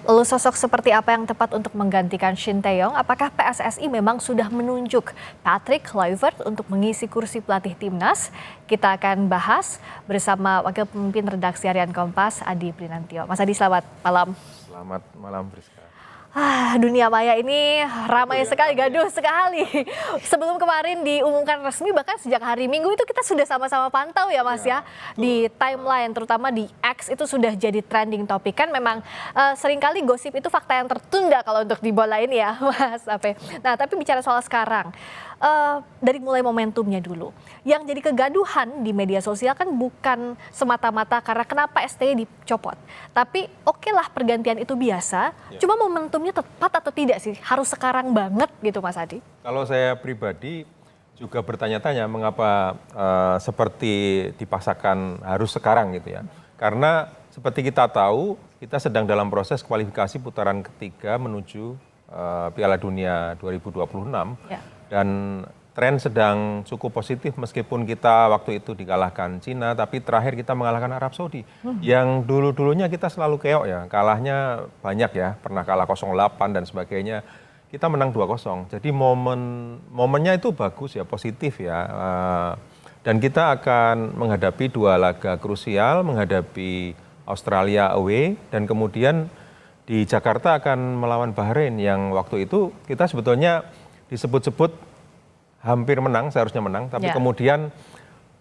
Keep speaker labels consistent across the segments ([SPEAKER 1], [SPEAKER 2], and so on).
[SPEAKER 1] Lalu sosok seperti apa yang tepat untuk menggantikan Shin Tae-yong? Apakah PSSI memang sudah menunjuk Patrick Kluivert untuk mengisi kursi pelatih timnas? Kita akan bahas bersama Wakil Pemimpin Redaksi Harian Kompas, Adi Prinantio. Mas Adi, selamat malam.
[SPEAKER 2] Selamat malam, Friska.
[SPEAKER 1] Dunia maya ini ramai sekali, gaduh sekali. Sebelum kemarin diumumkan resmi, bahkan sejak hari Minggu itu kita sudah sama-sama pantau ya Mas ya. Di timeline, terutama di X itu sudah jadi trending topik. Kan memang seringkali gosip itu fakta yang tertunda kalau untuk di bola ini ya Mas Ape. Nah tapi bicara soal sekarang, dari mulai momentumnya dulu. Yang jadi kegaduhan di media sosial kan bukan semata-mata karena kenapa STY dicopot. Tapi oke lah pergantian itu biasa, cuma momentumnya tepat atau tidak sih? Harus sekarang banget gitu Mas Adi?
[SPEAKER 2] Kalau saya pribadi juga bertanya-tanya mengapa seperti dipaksakan harus sekarang gitu ya. Karena seperti kita tahu, kita sedang dalam proses kualifikasi putaran ketiga menuju Piala Dunia 2026. Dan tren sedang cukup positif meskipun kita waktu itu dikalahkan Cina, tapi terakhir kita mengalahkan Arab Saudi. Yang dulu-dulunya kita selalu keok ya, kalahnya banyak ya, pernah kalah 0-8 dan sebagainya. Kita menang 2-0, jadi momennya itu bagus ya, positif ya. Dan kita akan menghadapi dua laga krusial, menghadapi Australia away, dan kemudian di Jakarta akan melawan Bahrain yang waktu itu kita sebetulnya disebut-sebut hampir menang, seharusnya menang, tapi kemudian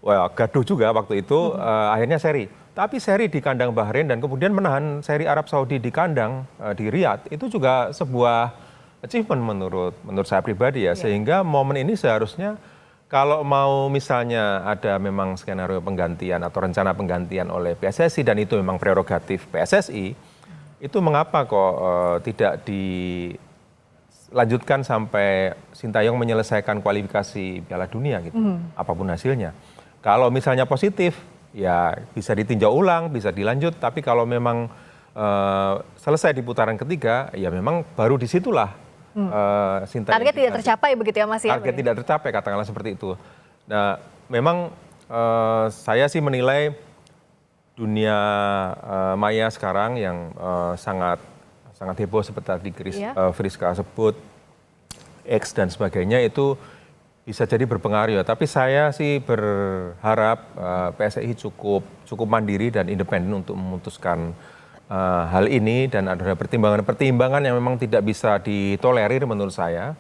[SPEAKER 2] gaduh juga waktu itu, akhirnya seri. Tapi seri di kandang Bahrain dan kemudian menahan seri Arab Saudi di kandang di Riyadh, itu juga sebuah achievement menurut saya pribadi ya. Sehingga momen ini seharusnya kalau mau misalnya ada memang skenario penggantian atau rencana penggantian oleh PSSI dan itu memang prerogatif PSSI, itu mengapa kok tidak dilanjutkan sampai Shin Tae-yong menyelesaikan kualifikasi Piala Dunia gitu, apapun hasilnya. Kalau misalnya positif, ya bisa ditinjau ulang, bisa dilanjut. Tapi kalau memang selesai di putaran ketiga, ya memang baru disitulah Shin Tae-yong
[SPEAKER 1] target tidak tercapai begitu ya Mas ya?
[SPEAKER 2] Target tidak tercapai, katakanlah seperti itu. Nah, memang saya sih menilai dunia maya sekarang yang sangat heboh seperti tadi Friska sebut, X dan sebagainya itu bisa jadi berpengaruh ya. Tapi saya sih berharap PSSI cukup mandiri dan independen untuk memutuskan hal ini dan ada pertimbangan-pertimbangan yang memang tidak bisa ditolerir menurut saya.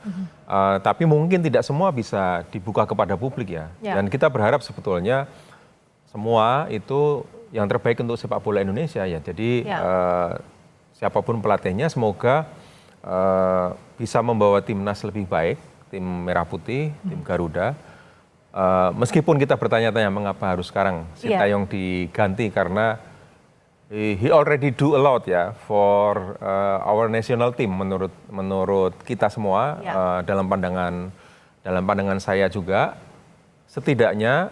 [SPEAKER 2] Tapi mungkin tidak semua bisa dibuka kepada publik ya. Dan kita berharap sebetulnya semua itu yang terbaik untuk sepak bola Indonesia ya. Jadi siapapun pelatihnya semoga bisa membawa timnas lebih baik, tim Merah Putih, tim Garuda. Meskipun kita bertanya-tanya mengapa harus sekarang Shin Tae-yong diganti, karena he already do a lot ya for our national team menurut kita semua. Dalam pandangan saya juga setidaknya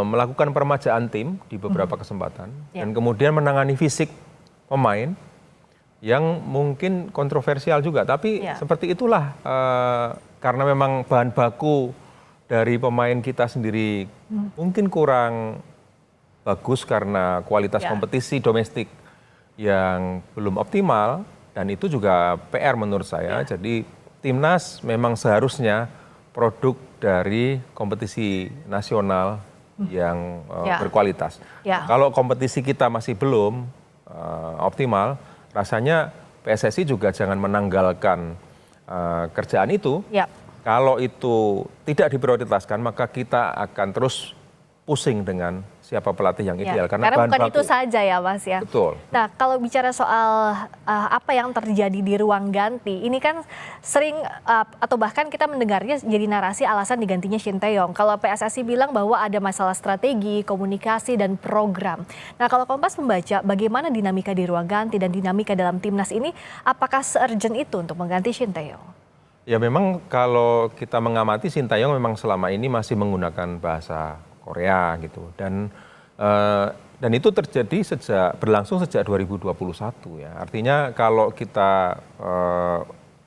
[SPEAKER 2] melakukan peremajaan tim di beberapa kesempatan dan kemudian menangani fisik pemain yang mungkin kontroversial juga, tapi seperti itulah karena memang bahan baku dari pemain kita sendiri mungkin kurang bagus karena kualitas kompetisi domestik yang belum optimal dan itu juga PR menurut saya. Jadi timnas memang seharusnya produk dari kompetisi nasional yang berkualitas. Kalau kompetisi kita masih belum optimal, rasanya PSSI juga jangan menanggalkan kerjaan itu. Kalau itu tidak diprioritaskan, maka kita akan terus pusing dengan siapa pelatih yang ideal.
[SPEAKER 1] Karena bukan itu saja ya Mas ya.
[SPEAKER 2] Betul.
[SPEAKER 1] Nah kalau bicara soal apa yang terjadi di ruang ganti, ini kan sering atau bahkan kita mendengarnya jadi narasi alasan digantinya Shin Tae-yong. Kalau PSSI bilang bahwa ada masalah strategi, komunikasi, dan program. Nah kalau Kompas membaca bagaimana dinamika di ruang ganti dan dinamika dalam timnas ini, apakah se-urgent itu untuk mengganti Shin Tae-yong?
[SPEAKER 2] Ya memang kalau kita mengamati Shin Tae-yong memang selama ini masih menggunakan bahasa Korea gitu dan itu terjadi berlangsung sejak 2021 ya. Artinya kalau kita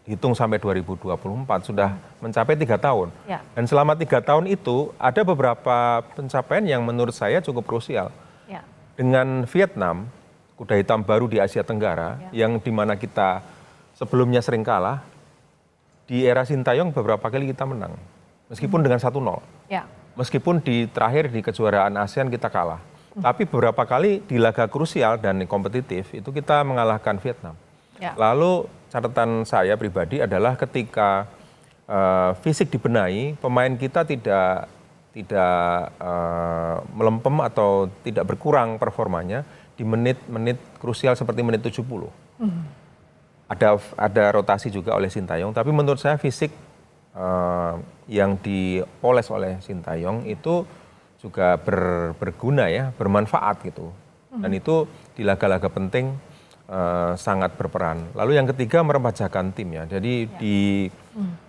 [SPEAKER 2] hitung sampai 2024 sudah mencapai 3 tahun. Dan selama 3 tahun itu ada beberapa pencapaian yang menurut saya cukup krusial. Dengan Vietnam kuda hitam baru di Asia Tenggara, yang dimana kita sebelumnya sering kalah. Di era Sintayong beberapa kali kita menang, meskipun dengan 1-0.
[SPEAKER 1] Ya.
[SPEAKER 2] Meskipun di terakhir di kejuaraan ASEAN kita kalah. Tapi beberapa kali di laga krusial dan kompetitif itu kita mengalahkan Vietnam.
[SPEAKER 1] Ya.
[SPEAKER 2] Lalu catatan saya pribadi adalah ketika fisik dibenahi, pemain kita tidak melempem atau tidak berkurang performanya di menit-menit krusial seperti menit 70. Ada rotasi juga oleh Sintayong, tapi menurut saya fisik yang dipoles oleh Sintayong itu juga berguna ya, bermanfaat gitu. Dan itu di laga-laga penting sangat berperan. Lalu yang ketiga meremajakan tim ya. Jadi di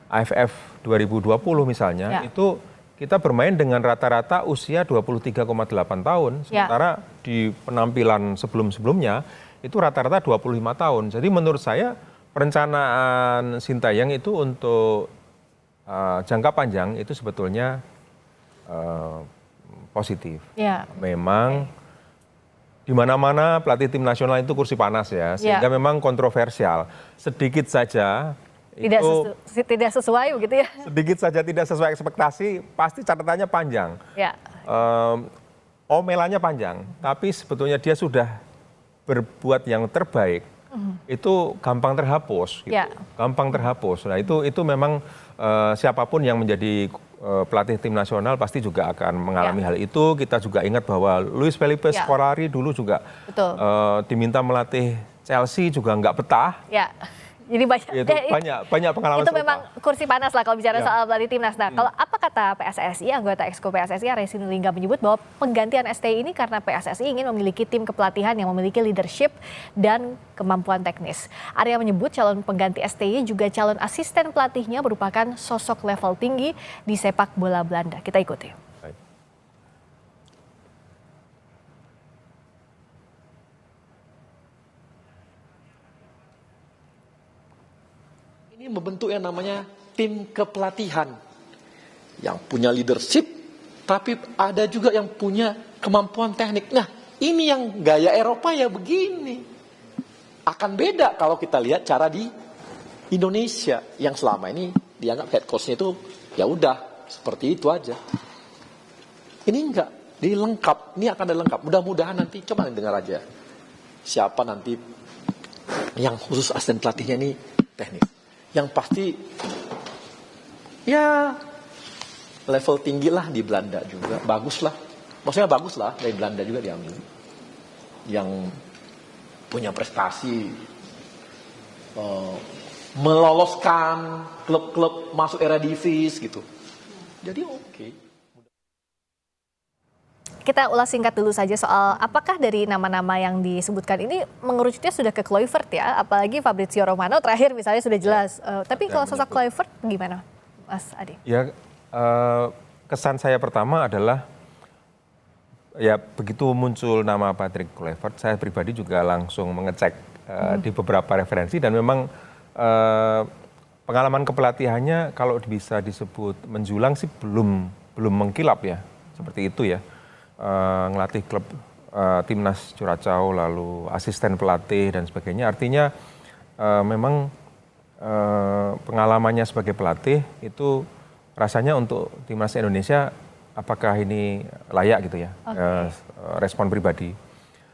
[SPEAKER 2] AFF 2020 misalnya itu kita bermain dengan rata-rata usia 23,8 tahun. Sementara di penampilan sebelum-sebelumnya itu rata-rata 25 tahun. Jadi menurut saya perencanaan Sintayong itu untuk jangka panjang itu sebetulnya positif. Memang di mana-mana pelatih tim nasional itu kursi panas ya, sehingga memang kontroversial. Sedikit saja
[SPEAKER 1] tidak sesuai begitu ya.
[SPEAKER 2] Sedikit saja tidak sesuai ekspektasi, pasti catatannya panjang. Omelannya panjang, tapi sebetulnya dia sudah berbuat yang terbaik, itu gampang terhapus, gitu. Gampang terhapus. Nah itu memang siapapun yang menjadi pelatih tim nasional pasti juga akan mengalami hal itu. Kita juga ingat bahwa Luis Felipe Scolari dulu juga diminta melatih Chelsea juga nggak betah.
[SPEAKER 1] Jadi
[SPEAKER 2] banyak pengalaman.
[SPEAKER 1] Itu memang kursi panas lah kalau bicara soal pelatih timnas. Nah, kalau apa kata PSSI, anggota Exco PSSI Ray Sinulinga menyebut bahwa penggantian STI ini karena PSSI ingin memiliki tim kepelatihan yang memiliki leadership dan kemampuan teknis. Arya menyebut calon pengganti STI juga calon asisten pelatihnya merupakan sosok level tinggi di sepak bola Belanda. Kita ikuti.
[SPEAKER 3] Ini membentuk yang namanya tim kepelatihan yang punya leadership, tapi ada juga yang punya kemampuan teknik. Nah, ini yang gaya Eropa ya begini. Akan beda kalau kita lihat cara di Indonesia yang selama ini dianggap head coach-nya itu ya udah seperti itu aja. Ini enggak, dilengkap. Ini akan ada lengkap. Mudah-mudahan nanti coba dengar aja siapa nanti yang khusus asisten pelatihnya ini teknis. Yang pasti ya level tinggi lah di Belanda juga, bagus lah, maksudnya bagus lah dari Belanda juga diambil, yang punya prestasi meloloskan klub-klub masuk Eredivisie gitu, jadi oke.
[SPEAKER 1] Kita ulas singkat dulu saja soal apakah dari nama-nama yang disebutkan ini mengerucutnya sudah ke Kluivert ya, apalagi Fabrizio Romano terakhir misalnya sudah jelas. Tapi kalau sosok Kluivert gimana, Mas Adi?
[SPEAKER 2] Ya, kesan saya pertama adalah ya begitu muncul nama Patrick Kluivert, saya pribadi juga langsung mengecek di beberapa referensi dan memang pengalaman kepelatihannya kalau bisa disebut menjulang sih belum mengkilap ya, seperti itu ya. Ngelatih klub timnas Curaçao, lalu asisten pelatih dan sebagainya. Artinya memang pengalamannya sebagai pelatih itu rasanya untuk timnas Indonesia apakah ini layak gitu ya, respon pribadi.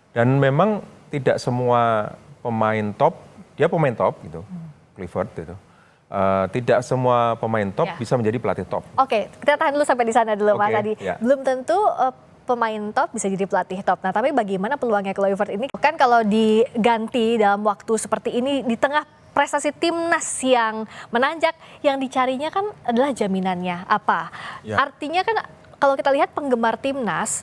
[SPEAKER 2] Dan memang tidak semua pemain top, dia pemain top gitu, Kluivert gitu. Tidak semua pemain top bisa menjadi pelatih top.
[SPEAKER 1] Oke, kita tahan dulu sampai di sana dulu Mas Adi. Belum tentu pemain top bisa jadi pelatih top. Nah, tapi bagaimana peluangnya Kluivert ini? Kan kalau diganti dalam waktu seperti ini di tengah prestasi timnas yang menanjak, yang dicarinya kan adalah jaminannya apa? Artinya kan kalau kita lihat penggemar timnas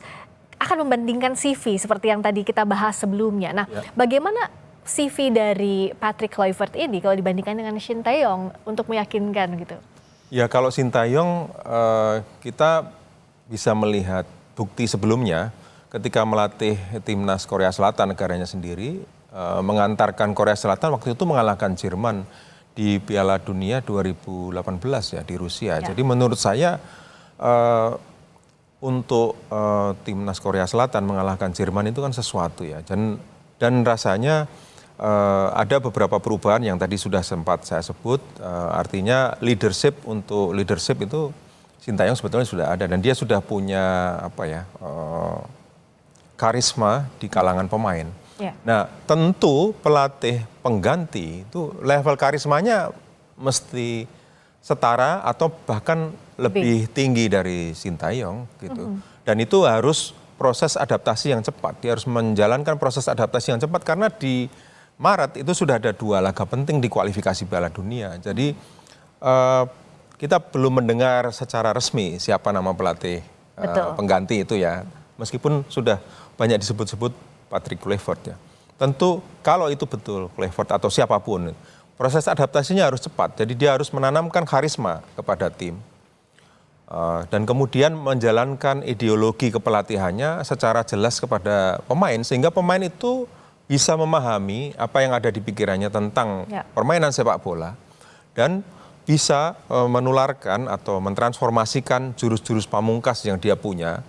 [SPEAKER 1] akan membandingkan CV seperti yang tadi kita bahas sebelumnya. Nah, bagaimana CV dari Patrick Kluivert ini kalau dibandingkan dengan Sintayong untuk meyakinkan gitu?
[SPEAKER 2] Ya, kalau Sintayong kita bisa melihat bukti sebelumnya ketika melatih timnas Korea Selatan negaranya sendiri, mengantarkan Korea Selatan waktu itu mengalahkan Jerman di Piala Dunia 2018 ya di Rusia. Jadi menurut saya untuk timnas Korea Selatan mengalahkan Jerman itu kan sesuatu ya. Dan rasanya ada beberapa perubahan yang tadi sudah sempat saya sebut, artinya leadership itu Sintayong sebetulnya sudah ada dan dia sudah punya karisma di kalangan pemain.
[SPEAKER 1] Ya.
[SPEAKER 2] Nah, tentu pelatih pengganti itu level karismanya mesti setara atau bahkan lebih tinggi dari Sintayong gitu. Dan itu harus proses adaptasi yang cepat. Dia harus menjalankan proses adaptasi yang cepat karena di Maret itu sudah ada 2 laga penting di kualifikasi Piala Dunia. Jadi kita belum mendengar secara resmi siapa nama pelatih pengganti itu ya. Meskipun sudah banyak disebut-sebut Patrick Kluivert ya. Tentu kalau itu betul Kluivert atau siapapun, proses adaptasinya harus cepat. Jadi dia harus menanamkan karisma kepada tim. Dan kemudian menjalankan ideologi kepelatihannya secara jelas kepada pemain. Sehingga pemain itu bisa memahami apa yang ada di pikirannya tentang permainan sepak bola. Dan bisa menularkan atau mentransformasikan jurus-jurus pamungkas yang dia punya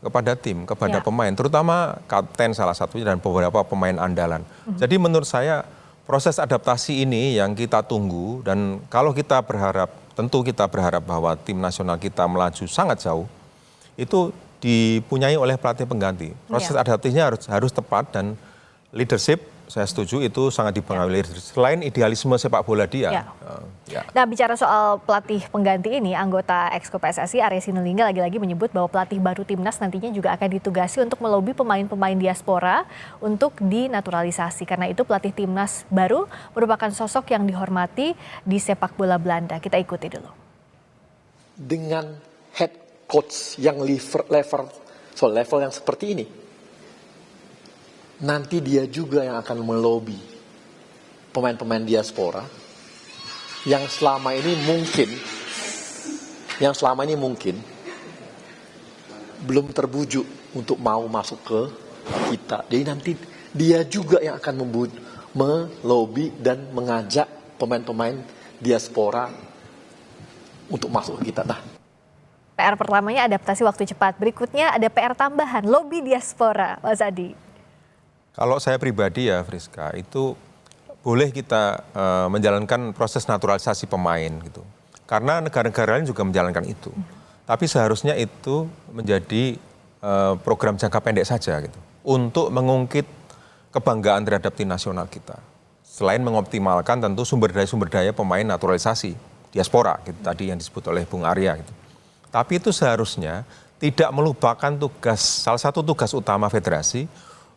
[SPEAKER 2] kepada tim, kepada pemain, terutama kapten salah satunya dan beberapa pemain andalan. Jadi menurut saya proses adaptasi ini yang kita tunggu dan kalau kita berharap, tentu kita berharap bahwa tim nasional kita melaju sangat jauh, itu dipunyai oleh pelatih pengganti. Proses adaptasinya harus tepat dan leadership. Saya setuju itu sangat dipengaruhi selain idealisme sepak bola dia.
[SPEAKER 1] Nah, bicara soal pelatih pengganti ini, anggota Exco PSSI Arya Sinulinga lagi-lagi menyebut bahwa pelatih baru timnas nantinya juga akan ditugasi untuk melobi pemain-pemain diaspora untuk dinaturalisasi. Karena itu pelatih timnas baru merupakan sosok yang dihormati di sepak bola Belanda. Kita ikuti dulu.
[SPEAKER 3] Dengan head coach yang level yang seperti ini, nanti dia juga yang akan melobi pemain-pemain diaspora yang selama ini mungkin belum terbujuk untuk mau masuk ke kita. Jadi nanti dia juga yang akan melobi dan mengajak pemain-pemain diaspora untuk masuk ke kita. Nah,
[SPEAKER 1] PR pertamanya adaptasi waktu cepat, berikutnya ada PR tambahan, lobi diaspora, Mas Adi.
[SPEAKER 2] Kalau saya pribadi ya Friska, itu boleh kita menjalankan proses naturalisasi pemain gitu. Karena negara-negara lain juga menjalankan itu. Tapi seharusnya itu menjadi program jangka pendek saja gitu. Untuk mengungkit kebanggaan terhadap tim nasional kita. Selain mengoptimalkan tentu sumber daya pemain naturalisasi, diaspora gitu, tadi yang disebut oleh Bung Arya gitu. Tapi itu seharusnya tidak melupakan salah satu tugas utama federasi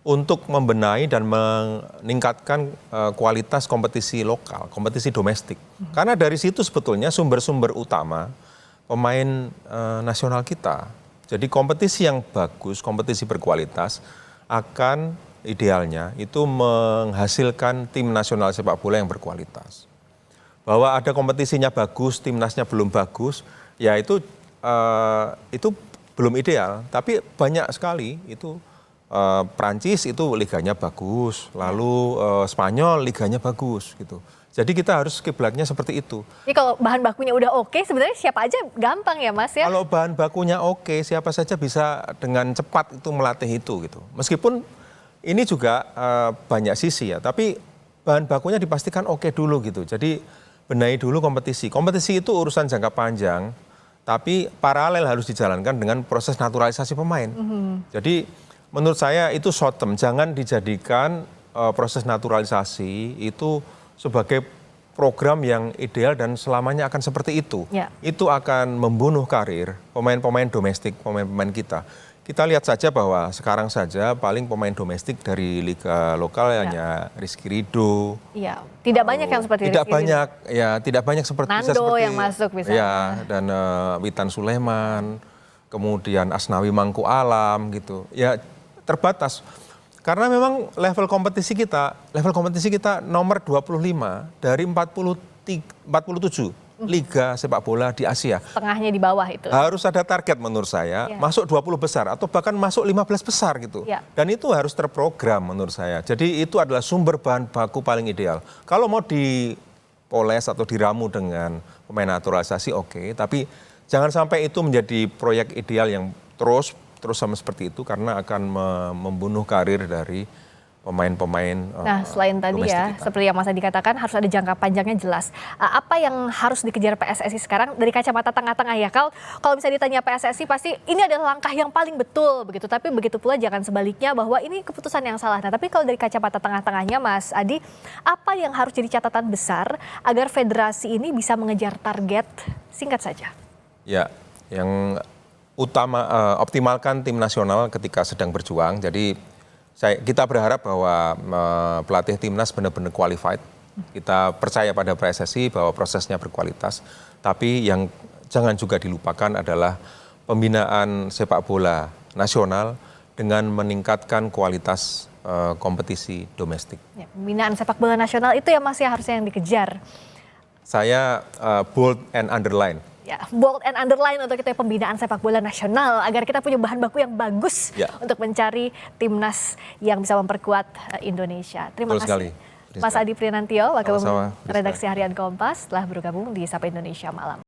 [SPEAKER 2] untuk membenahi dan meningkatkan kualitas kompetisi lokal, kompetisi domestik. Karena dari situ sebetulnya sumber-sumber utama pemain nasional kita. Jadi kompetisi yang bagus, kompetisi berkualitas akan idealnya itu menghasilkan tim nasional sepak bola yang berkualitas. Bahwa ada kompetisinya bagus, timnasnya belum bagus, ya itu belum ideal. Tapi banyak sekali itu Prancis itu liganya bagus, lalu Spanyol liganya bagus gitu. Jadi kita harus kiblatnya seperti itu.
[SPEAKER 1] Jadi kalau bahan bakunya udah oke, sebenarnya siapa aja gampang ya Mas ya?
[SPEAKER 2] Kalau bahan bakunya oke, siapa saja bisa dengan cepat itu melatih itu gitu. Meskipun ini juga banyak sisi ya, tapi bahan bakunya dipastikan oke dulu gitu. Jadi benahi dulu kompetisi. Kompetisi itu urusan jangka panjang, tapi paralel harus dijalankan dengan proses naturalisasi pemain. Jadi menurut saya itu short term, jangan dijadikan proses naturalisasi itu sebagai program yang ideal dan selamanya akan seperti itu. Itu akan membunuh karir pemain-pemain domestik, pemain-pemain kita. Kita lihat saja bahwa sekarang saja paling pemain domestik dari liga lokal hanya Rizky Ridho.
[SPEAKER 1] Iya, tidak banyak yang seperti
[SPEAKER 2] Rizky Ridho. Tidak banyak seperti
[SPEAKER 1] Nando yang masuk misalnya.
[SPEAKER 2] Ya, dan Witan Sulaiman, kemudian Asnawi Mangku Alam gitu. Ya terbatas. Karena memang level kompetisi kita nomor 25 dari 47 liga sepak bola di Asia.
[SPEAKER 1] Setengahnya di bawah itu.
[SPEAKER 2] Harus ada target menurut saya, masuk 20 besar atau bahkan masuk 15 besar gitu. Dan itu harus terprogram menurut saya. Jadi itu adalah sumber bahan baku paling ideal. Kalau mau dipoles atau diramu dengan pemain naturalisasi oke, tapi jangan sampai itu menjadi proyek ideal yang terus sama seperti itu karena akan membunuh karir dari pemain-pemain
[SPEAKER 1] Nah, selain tadi
[SPEAKER 2] domestik
[SPEAKER 1] ya,
[SPEAKER 2] kita.
[SPEAKER 1] seperti yang Mas Adi katakan harus ada jangka panjangnya jelas. Apa yang harus dikejar PSSI sekarang dari kacamata tengah-tengah ya? Kalau bisa ditanya PSSI pasti ini adalah langkah yang paling betul begitu. Tapi begitu pula jangan sebaliknya bahwa ini keputusan yang salah. Nah, tapi kalau dari kacamata tengah-tengahnya Mas Adi, apa yang harus jadi catatan besar agar federasi ini bisa mengejar target? Singkat saja.
[SPEAKER 2] Ya, yang utama optimalkan tim nasional ketika sedang berjuang. Jadi kita berharap bahwa pelatih timnas benar-benar qualified. Kita percaya pada PSSI bahwa prosesnya berkualitas. Tapi yang jangan juga dilupakan adalah pembinaan sepak bola nasional dengan meningkatkan kualitas kompetisi domestik.
[SPEAKER 1] Ya, pembinaan sepak bola nasional itu ya Mas ya harusnya yang dikejar.
[SPEAKER 2] Saya bold and underline.
[SPEAKER 1] Ya, bold and underline untuk kita pembinaan sepak bola nasional agar kita punya bahan baku yang bagus untuk mencari timnas yang bisa memperkuat Indonesia. Terima
[SPEAKER 2] Betul
[SPEAKER 1] kasih.
[SPEAKER 2] sekali.
[SPEAKER 1] Mas Adi Prinantio, Wakil
[SPEAKER 2] Sama-sama,
[SPEAKER 1] Redaksi Harian Kompas telah bergabung di Sapa Indonesia Malam.